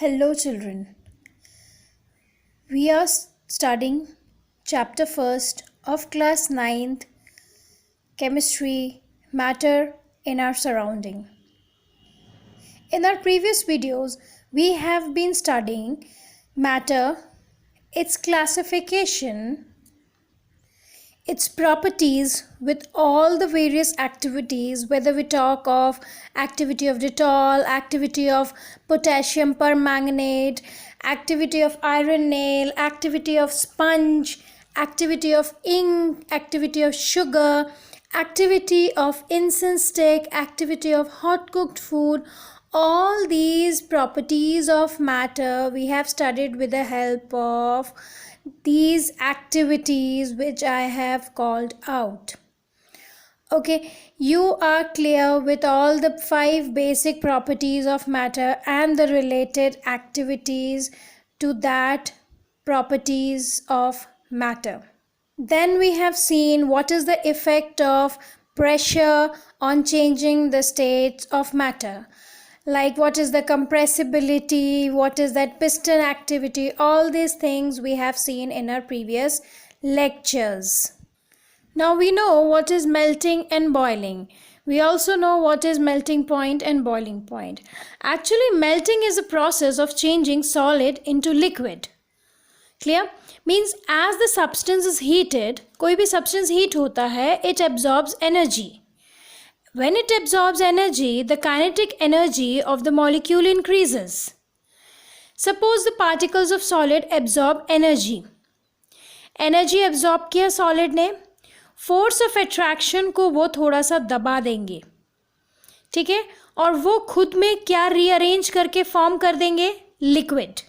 Hello, children. We are studying chapter 1st of class 9th, Chemistry, Matter in Our Surrounding. In our previous videos, we have been studying matter, its classification, its properties with all the various activities, whether we talk of activity of Dettol, activity of potassium permanganate, activity of iron nail, activity of sponge, activity of ink, activity of sugar, activity of incense stick, activity of hot cooked food. All these properties of matter we have studied with the help of these activities which I have called out. Okay, you are clear with all the 5 basic properties of matter and the related activities to that properties of matter. Then we have seen what is the effect of pressure on changing the states of matter. Like what is the compressibility, what is that piston activity, all these things we have seen in our previous lectures. Now we know what is melting and boiling. We also know what is melting point and boiling point. Actually, melting is a process of changing solid into liquid. Clear? Means as the substance is heated, कोई भी substance heat होता है, it absorbs energy. When it absorbs energy, the kinetic energy of the molecule increases. Suppose the particles of solid absorb energy. Energy absorb किया solid ने, force of attraction को वो थोड़ा सा दबा देंगे, ठीक है, और वो खुद में क्या rearrange करके form कर देंगे, liquid.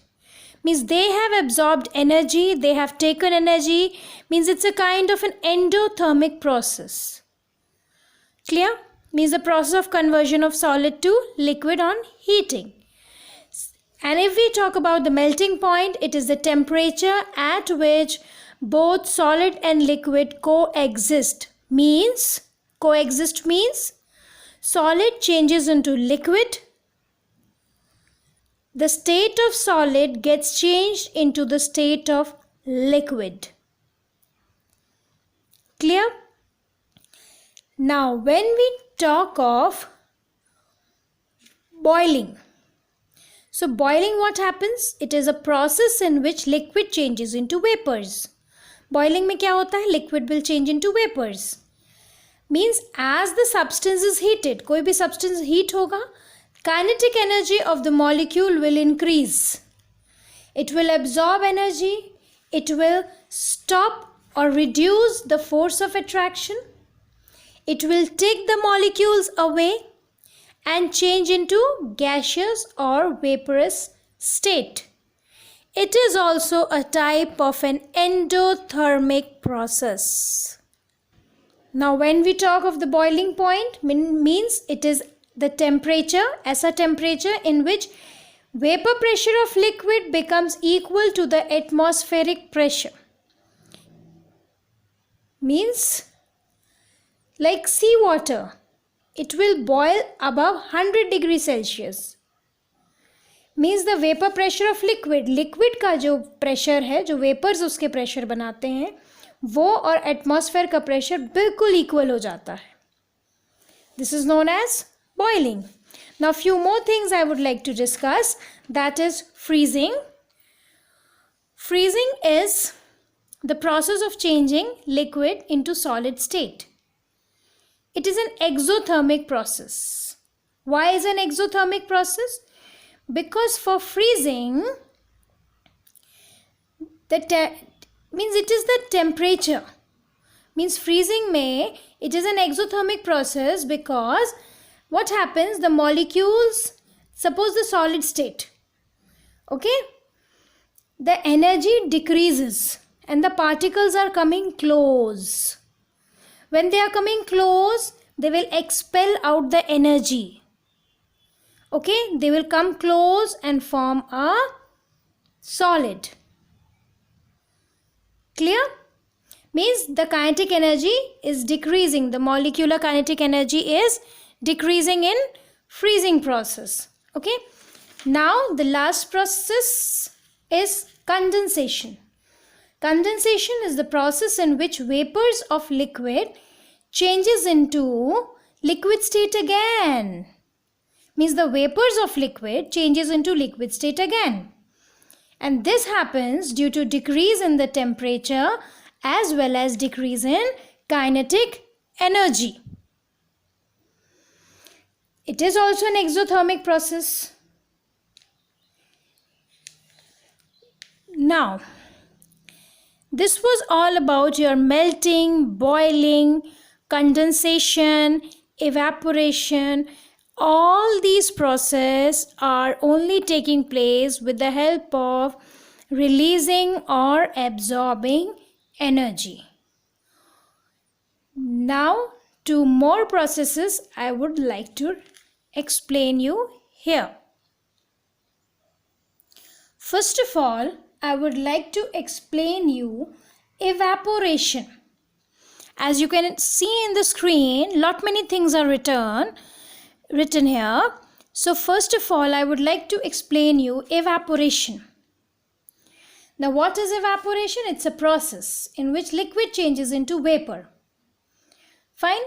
Means they have absorbed energy, they have taken energy, means it's a kind of an endothermic process. Clear? Means the process of conversion of solid to liquid on heating. And if we talk about the melting point, it is the temperature at which both solid and liquid coexist. Coexist means solid changes into liquid. The state of solid gets changed into the state of liquid. Clear? Now, when we talk of boiling. So, boiling what happens? It is a process in which liquid changes into vapors. Boiling में क्या होता है? Liquid will change into vapors. Means as the substance is heated, कोई भी substance heat होगा, kinetic energy of the molecule will increase. It will absorb energy. It will stop or reduce the force of attraction. It will take the molecules away and change into gaseous or vaporous state. It is also a type of an endothermic process. Now when we talk of the boiling point, means it is the temperature, ऐसा temperature in which vapor pressure of liquid becomes equal to the atmospheric pressure. Means like seawater, it will boil above 100 degrees Celsius. Means the vapor pressure of liquid का जो pressure है, जो vapors उसके pressure बनाते हैं, वो और atmosphere का pressure बिल्कुल equal हो जाता है. This is known as boiling. Now few more things I would like to discuss, that is freezing. Freezing is the process of changing liquid into solid state. It is an exothermic process. Why is an exothermic process? Because for freezing, means it is the temperature. Means freezing may, it is an exothermic process because what happens, the molecules, suppose the solid state, okay, the energy decreases and the particles are coming close. When they are coming close, they will expel out the energy. Okay, they will come close and form a solid. Clear? Means the kinetic energy is decreasing. The molecular kinetic energy is decreasing in freezing process. Okay. Now the last process is condensation. Condensation is the process in which vapors of liquid changes into liquid state again. Means the vapors of liquid changes into liquid state again. And this happens due to decrease in the temperature as well as decrease in kinetic energy. It is also an exothermic process. Now, this was all about your melting, boiling, condensation, evaporation. All these processes are only taking place with the help of releasing or absorbing energy. Now, two more processes I would like to explain you here. First of all, I would like to explain you evaporation. As you can see in the screen, lot many things are written here. So first of all, I would like to explain you evaporation. Now what is evaporation? It's a process in which liquid changes into vapor. Fine.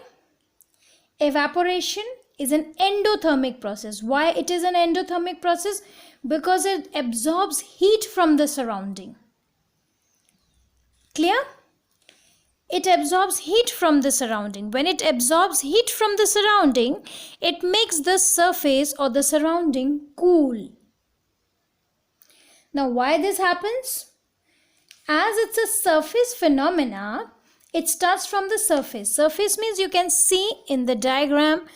Evaporation is an endothermic process. Why it is an endothermic process? Because it absorbs heat from the surrounding. Clear? It absorbs heat from the surrounding. When it absorbs heat from the surrounding, it makes the surface or the surrounding cool. Now why this happens? As it's a surface phenomena, it starts from the surface. Surface means you can see in the diagram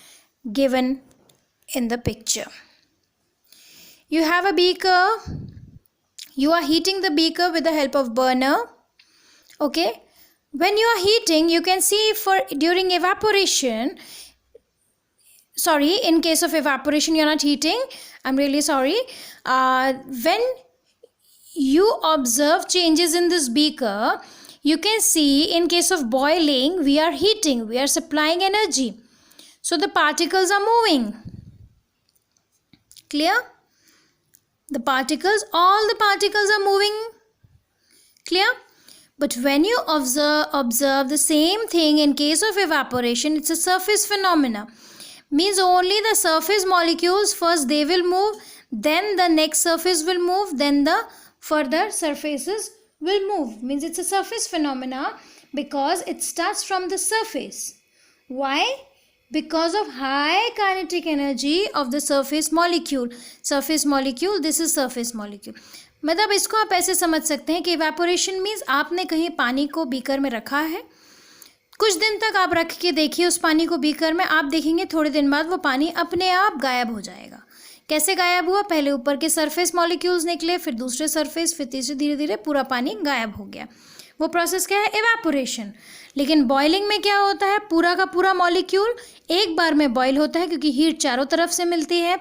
given in the picture. You have a beaker. You are heating the beaker with the help of burner. Okay. When you are heating, you can see during evaporation, in case of evaporation you are not heating. I'm really sorry. When you observe changes in this beaker, you can see in case of boiling, we are heating, we are supplying energy. So the particles are moving. Clear? All the particles are moving. Clear? But when you observe the same thing in case of evaporation, it's a surface phenomena. Means only the surface molecules first they will move, then the next surface will move, then the further surfaces will move. Means it's a surface phenomena because it starts from the surface. Why? Because of high kinetic energy of the surface molecule. Surface molecule, this is surface molecule. मतलब इसको आप ऐसे समझ सकते हैं कि evaporation means आपने कहीं पानी को बीकर में रखा है, कुछ दिन तक आप रख के देखिए उस पानी को बीकर में, आप देखेंगे थोड़े दिन बाद वो पानी अपने आप गायब हो जाएगा. कैसे गायब हुआ? पहले ऊपर के सरफेस मॉलिक्यूल्स निकले, फिर दूसरे सरफेस, फिर तीसरे, धीरे धीरे पूरा पानी गायब हो गया. वो प्रोसेस क्या है? इवेपोरेशन. लेकिन बॉइलिंग में क्या होता है? पूरा का पूरा मॉलिक्यूल एक बार में बॉयल होता है क्योंकि हीट चारों तरफ से मिलती है.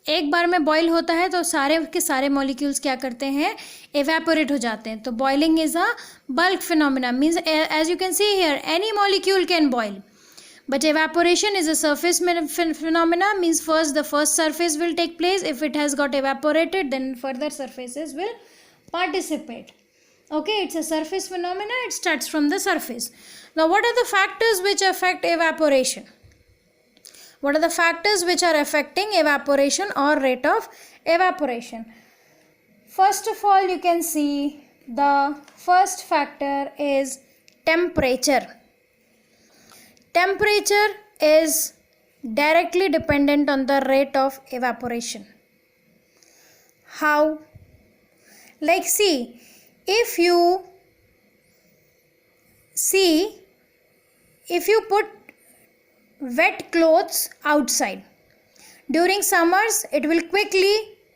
एक बार में बॉयल होता है तो सारे के सारे मॉलिक्यूल्स क्या करते हैं? इवेपोरेट हो जाते हैं. तो boiling is a bulk phenomena. Means as you can see here any molecule can boil. But evaporation is a surface phenomena. Means the first surface will take place. If it has got evaporated, then further surfaces will participate. Okay, it's a surface phenomena. It starts from the surface. Now, what are the factors which affect evaporation? What are the factors which are affecting evaporation or rate of evaporation? First of all, you can see the first factor is temperature. Temperature is directly dependent on the rate of evaporation. How? Like see, if you put wet clothes outside, during summers it will quickly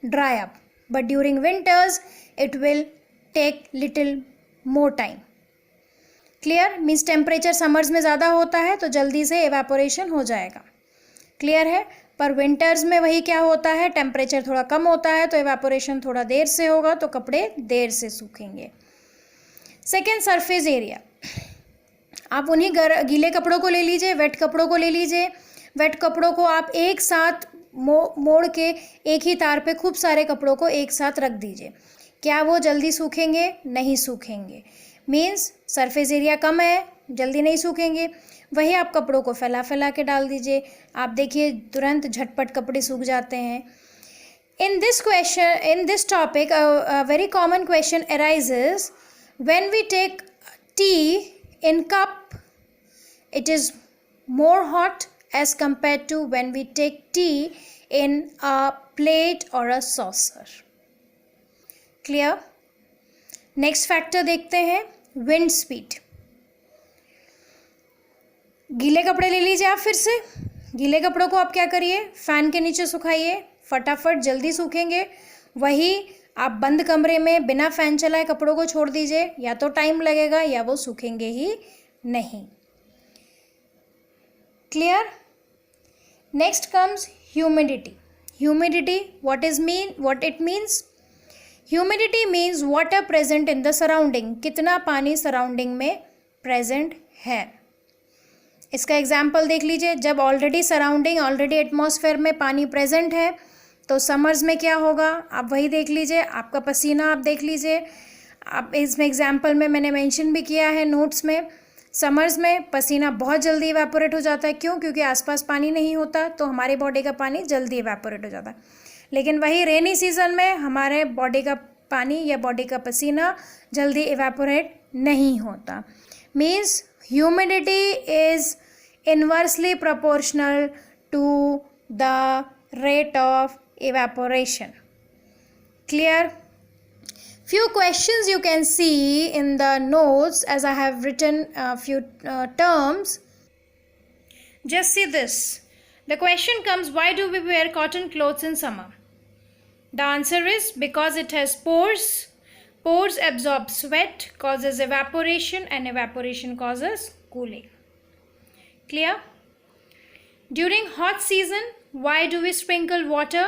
dry up, but during winters it will take little more time. Clear? Means temperature summers में ज़्यादा होता है तो जल्दी से evaporation हो जाएगा. Clear है? पर विंटर्स में वही क्या होता है? टेम्परेचर थोड़ा कम होता है तो एवेपोरेशन थोड़ा देर से होगा, तो कपड़े देर से सूखेंगे. Second, surface area. आप उन्हीं गीले कपड़ों को ले लीजिए, वेट कपड़ों को ले लीजिए. वेट कपड़ों को आप एक साथ मोड़ के एक ही तार पे खूब सारे कपड़ों को एक साथ रख दीजिए, क्या वो जल्दी सूखेंगे? नहीं सूखेंगे। मीन्स सरफेस एरिया कम है, जल्दी नहीं सूखेंगे। वही आप कपड़ों को फैला फैला के डाल दीजिए, आप देखिए तुरंत झटपट कपड़े सूख जाते हैं। In this topic, a very common question arises when we take tea in cup, it is more hot as compared to when we take tea in a plate or a saucer. Clear? Next factor देखते हैं, wind speed. गीले कपड़े ले लीजिए आप फिर से, गीले कपड़ों को आप क्या करिए, फैन के नीचे सुखाइए, फटाफट जल्दी सूखेंगे। वही आप बंद कमरे में बिना फैन चलाए कपड़ों को छोड़ दीजिए, या तो टाइम लगेगा या वो सूखेंगे ही नहीं। Clear? Next comes humidity. Humidity what it means? Humidity means water present in the surrounding, कितना पानी सराउंडिंग में प्रेजेंट है। इसका एग्जाम्पल देख लीजिए, जब ऑलरेडी एटमॉस्फेयर में पानी प्रेजेंट है तो समर्स में क्या होगा आप वही देख लीजिए, आपका पसीना आप देख लीजिए। आप इसमें एग्जाम्पल में मैंने मेंशन भी किया है नोट्स में, समर्स में पसीना बहुत जल्दी इवेपोरेट हो जाता है। क्यों? क्योंकि आसपास पानी नहीं होता, तो हमारी बॉडी का पानी जल्दी इवेपोरेट हो जाता है। लेकिन वही रेनी सीजन में हमारे बॉडी का पानी या बॉडी का पसीना जल्दी इवेपोरेट नहीं होता। Means humidity is inversely proportional to the rate of evaporation. Clear? Few questions you can see in the notes as I have written a few terms. Just see this. The question comes, why do we wear cotton clothes in summer? The answer is because it has pores. Pores absorb sweat, causes evaporation, and evaporation causes cooling. Clear? During hot season, why do we sprinkle water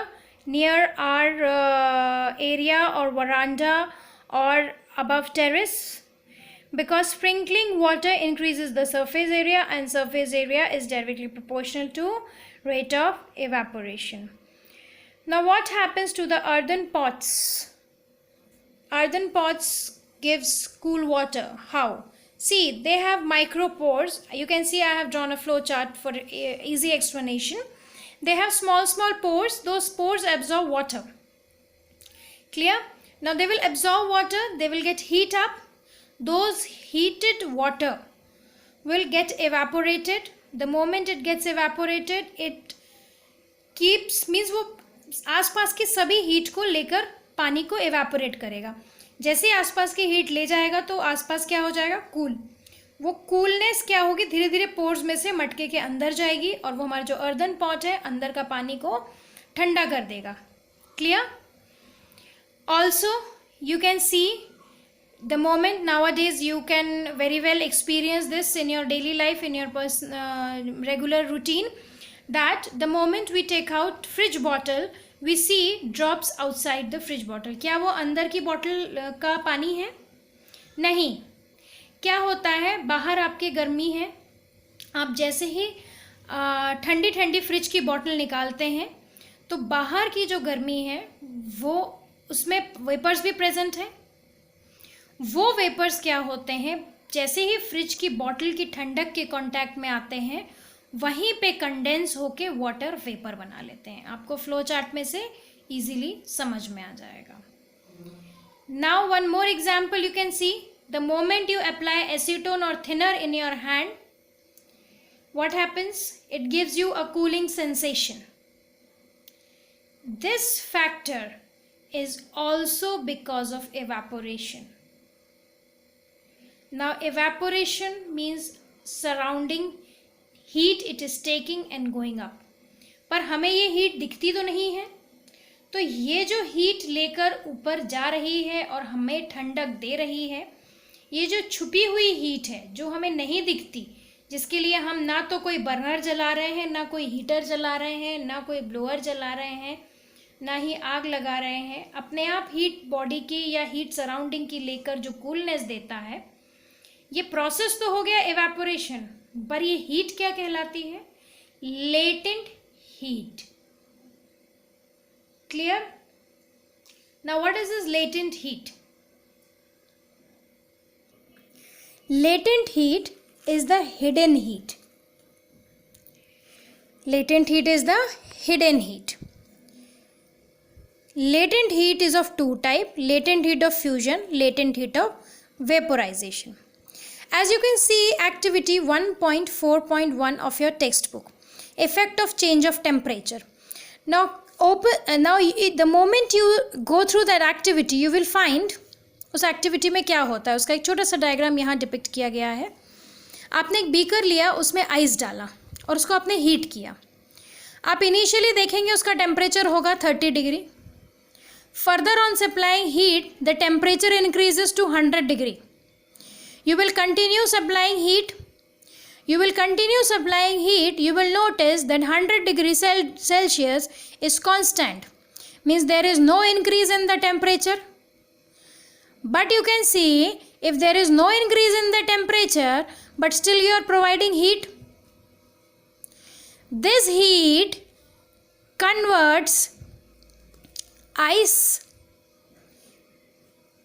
near our area or veranda or above terrace? Because sprinkling water increases the surface area, and surface area is directly proportional to rate of evaporation. Now what happens to the earthen pots? Earthen pots gives cool water. How? See, they have micropores. You can see I have drawn a flow chart for easy explanation. They have small pores. Those pores absorb water. Clear? Now they will absorb water. They will get heat up. Those heated water will get evaporated. The moment it gets evaporated, it means वो आसपास की सभी heat को लेकर पानी को evaporate करेगा। जैसे ही आसपास की हीट ले जाएगा तो आसपास क्या हो जाएगा? कूल। वो कूलनेस क्या होगी? धीरे धीरे पोर्स में से मटके के अंदर जाएगी और वो हमारा जो अर्दन पॉट है अंदर का पानी को ठंडा कर देगा। Clear? Also you can see the moment nowadays you can very well experience this in your daily life, in your regular routine, that the moment we take out fridge bottle we see drops outside the fridge bottle. क्या वो अंदर की bottle का पानी है? नहीं। क्या होता है, बाहर आपके गर्मी है, आप जैसे ही ठंडी ठंडी फ्रिज की बॉटल निकालते हैं तो बाहर की जो गर्मी है वो उसमें वेपर्स भी प्रेजेंट है। वो वेपर्स क्या होते हैं, जैसे ही फ्रिज की बॉटल की ठंडक के कांटेक्ट में आते हैं वहीं पे कंडेंस होके वाटर वेपर बना लेते हैं। आपको फ्लो चार्ट में से इजीली समझ में आ जाएगा। Now one more example you can see, the moment you apply acetone और thinner in your hand, what happens? It gives you a cooling sensation. This factor is also because of evaporation. Now evaporation means surrounding heat it is taking and going up. पर हमें ये heat दिखती तो नहीं है, तो ये जो हीट लेकर ऊपर जा रही है और हमें ठंडक दे रही है, ये जो छुपी हुई हीट है जो हमें नहीं दिखती, जिसके लिए हम ना तो कोई बर्नर जला रहे हैं, ना कोई हीटर जला रहे हैं, ना कोई ब्लोअर जला रहे हैं, ना ही आग लगा रहे हैं, अपने आप हीट बॉडी की या हीट सराउंडिंग की लेकर जो कूलनेस देता है, ये प्रोसेस तो हो गया एवेपोरेशन। पर ये हीट क्या कहलाती है? Latent heat. Clear? Now what is this latent heat? Latent heat is the hidden heat. Latent heat is the hidden heat. Latent heat is of two types, latent heat of fusion, latent heat of vaporization. As you can see, activity 1.4.1 of your textbook, effect of change of temperature. Now the moment you go through that activity, you will find उस activity में क्या होता है उसका एक छोटा सा diagram यहाँ डिपिक्ट किया गया है. आपने एक बीकर लिया, उसमें आइस डाला और उसको आपने हीट किया. आप इनिशियली देखेंगे उसका टेम्परेचर होगा 30 degree. Further on supplying heat the temperature increases to 100 degree. You will continue supplying heat. You will notice that 100 degrees Celsius is constant. Means there is no increase in the temperature. But you can see if there is no increase in the temperature, but still you are providing heat. This heat converts ice,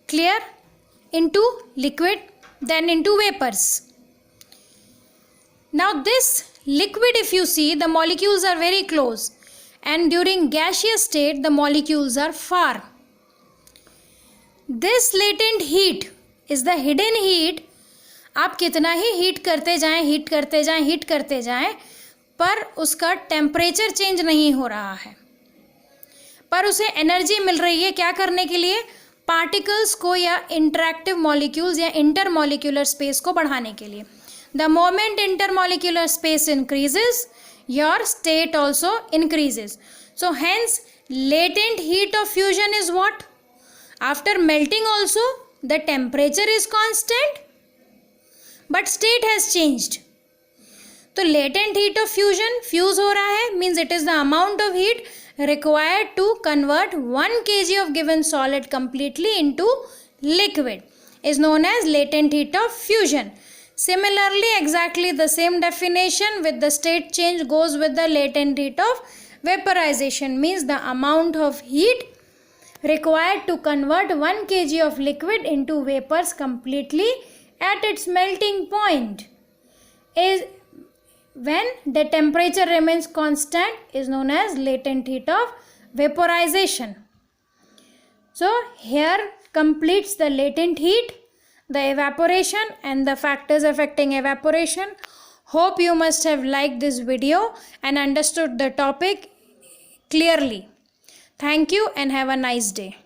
clear, into liquid, then into vapors. Now this liquid, if you see, the molecules are very close, and during gaseous state the molecules are far. This latent heat is the hidden heat. आप कितना ही heat करते जाएं पर उसका temperature change नहीं हो रहा है, पर उसे एनर्जी मिल रही है क्या करने के लिए, पार्टिकल्स को या इंटरैक्टिव मॉलिक्यूल्स या इंटरमॉलिक्यूलर स्पेस को बढ़ाने के लिए. The moment intermolecular space increases, your state also increases. So hence latent heat of fusion is what? After melting also the temperature is constant but state has changed. तो latent heat of fusion, fuse हो रहा है, means it is the amount of heat required to convert 1 kg of given solid completely into liquid is known as latent heat of fusion. Similarly, exactly the same definition with the state change goes with the latent heat of vaporization, means the amount of heat required to convert 1 kg of liquid into vapors completely at its melting point is when the temperature remains constant is known as latent heat of vaporization. So here completes the latent heat, the evaporation and the factors affecting evaporation. Hope you must have liked this video and understood the topic clearly. Thank you and have a nice day.